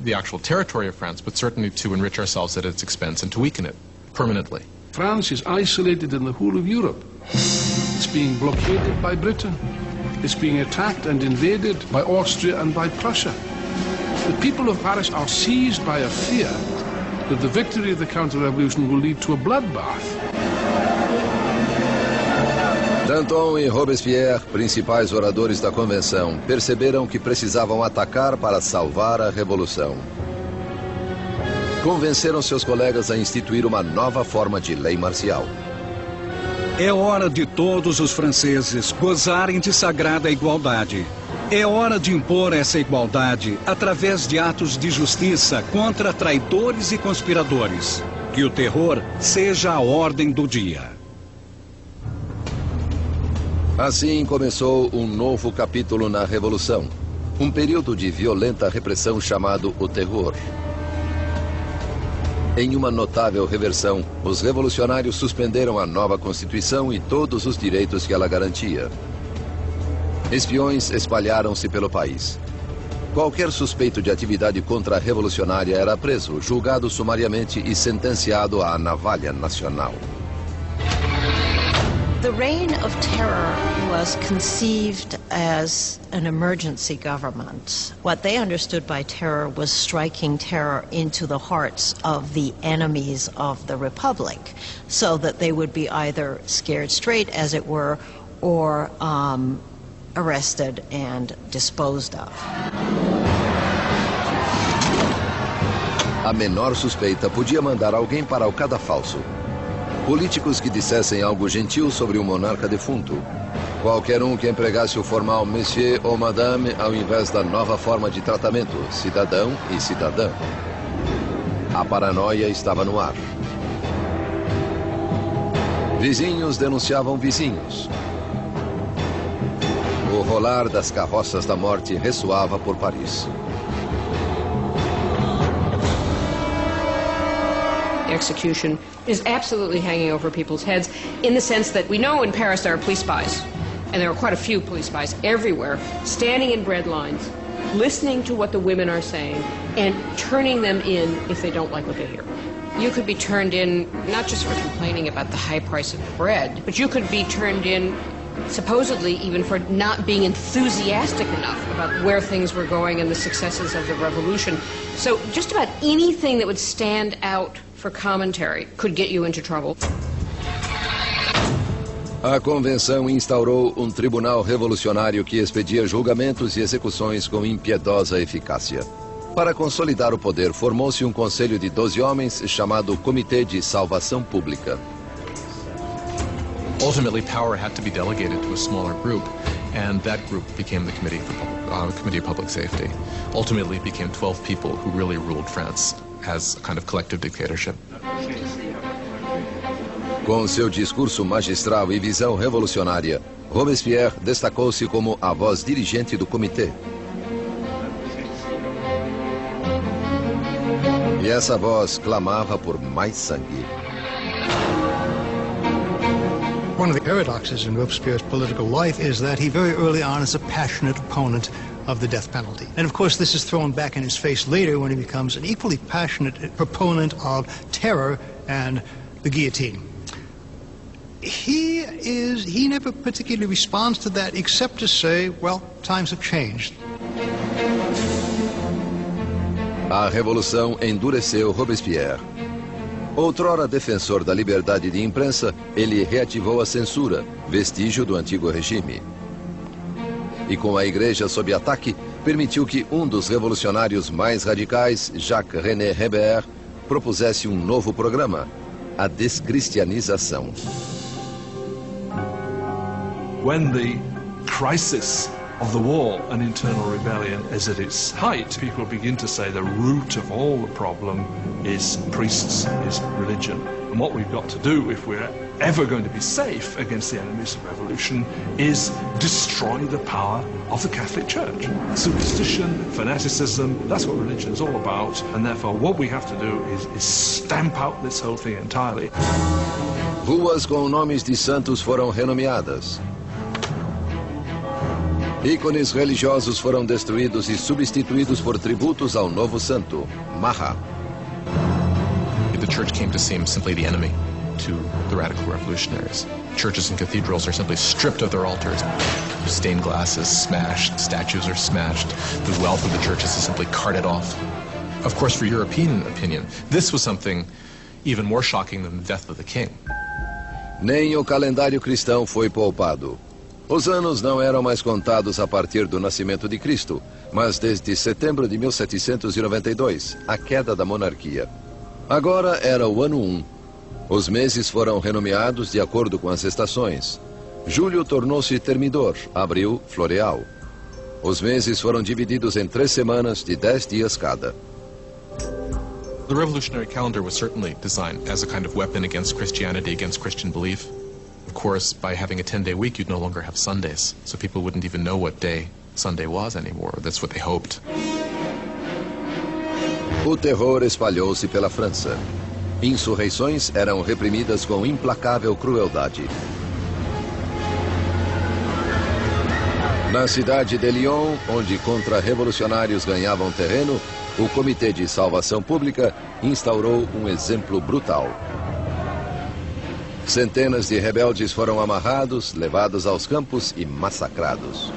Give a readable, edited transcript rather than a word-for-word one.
the actual territory of France, but certainly to enrich ourselves at its expense and to weaken it permanently. France is isolated in the whole of Europe. It's being blockaded by Britain. It's being attacked and invaded by Austria and by Prussia. The people of Paris are seized by a fear that the victory of the counter-revolution will lead to a bloodbath. Danton e Robespierre, principais oradores da convenção, perceberam que precisavam atacar para salvar a revolução. Convenceram seus colegas a instituir uma nova forma de lei marcial. É hora de todos os franceses gozarem de sagrada igualdade. É hora de impor essa igualdade através de atos de justiça contra traidores e conspiradores. Que o terror seja a ordem do dia. Assim começou um novo capítulo na Revolução. Um período de violenta repressão chamado o terror. Em uma notável reversão, os revolucionários suspenderam a nova Constituição e todos os direitos que ela garantia. Espiões espalharam-se pelo país. Qualquer suspeito de atividade contra-revolucionária era preso, julgado sumariamente e sentenciado à navalha nacional. The reign of terror was conceived as an emergency government. What they understood by terror was striking terror into the hearts of the enemies of the Republic, so that they would be either scared straight, as it were, or arrested and disposed of. A menor suspeita podia mandar alguém para o cadafalso. Políticos que dissessem algo gentil sobre um monarca defunto. Qualquer um que empregasse o formal monsieur ou madame ao invés da nova forma de tratamento, cidadão e cidadã. A paranoia estava no ar. Vizinhos denunciavam vizinhos. O rolar das carroças da morte ressoava por Paris. Execution is absolutely hanging over people's heads in the sense that we know in Paris there are police spies, and there are quite a few police spies everywhere, standing in bread lines, listening to what the women are saying, and turning them in if they don't like what they hear. You could be turned in not just for complaining about the high price of bread, but you could be turned in supposedly even for not being enthusiastic enough about where things were going and the successes of the revolution. So just about anything that would stand out for commentary could get you into trouble. A convenção instaurou um tribunal revolucionário que expedia julgamentos e execuções com impiedosa eficácia. Para consolidar o poder, formou-se um conselho de 12 homens chamado Comitê de Salvação Pública. Ultimately, power had to be delegated to a smaller group, and that group became the Committee of Public Safety. Ultimately, it became 12 people who really ruled France as a kind of collective dictatorship. Com seu discurso magistral e visão revolucionária, Robespierre destacou-se como a voz dirigente do comitê. E essa voz clamava por mais sangue. One of the paradoxes in Robespierre's political life is that he very early on is a passionate opponent of the death penalty. And of course this is thrown back in his face later when he becomes an equally passionate proponent of terror and the guillotine. He never particularly responds to that except to say, well, times have changed. A revolução endureceu Robespierre. Outrora defensor da liberdade de imprensa, ele reativou a censura, vestígio do antigo regime. E com a igreja sob ataque, permitiu que um dos revolucionários mais radicais, Jacques-René Hébert, propusesse um novo programa, a descristianização. When the crisis of the war and internal rebellion is at its height, people begin to say the root of all the problem is priests, is religion. And what we've got to do, if we're ever going to be safe against the enemies of revolution, is destroy the power of the Catholic Church. Superstition, fanaticism, that's what religion is all about, and therefore what we have to do is stamp out this whole thing entirely. Ruas com nomes de santos foram renomeadas. Ícones religiosos foram destruídos e substituídos por tributos ao novo santo, Maha. The church came to seem simply the enemy to the radical revolutionaries. Churches and cathedrals are simply stripped of their altars. Stained glass is smashed, statues are smashed, the wealth of the churches is simply carted off. Of course, for European opinion, this was something even more shocking than the death of the king. Nem o calendário cristão foi poupado. Os anos não eram mais contados a partir do nascimento de Cristo, mas desde setembro de 1792, a queda da monarquia. Agora era o ano 1. Os meses foram renomeados de acordo com as estações. Julho tornou-se termidor, abril, floreal. Os meses foram divididos em 3 semanas de 10 dias cada. The revolutionary calendar was certainly designed as a kind of weapon against Christianity, against Christian belief. Of course, by having a 10-day week, you'd no longer have Sundays, so people wouldn't even know what day Sunday was anymore. That's what they hoped. O terror espalhou-se pela França. Insurreições eram reprimidas com implacável crueldade. Na cidade de Lyon, onde contra-revolucionários ganhavam terreno, o Comitê de Salvação Pública instaurou um exemplo brutal. Centenas de rebeldes foram amarrados, levados aos campos e massacrados.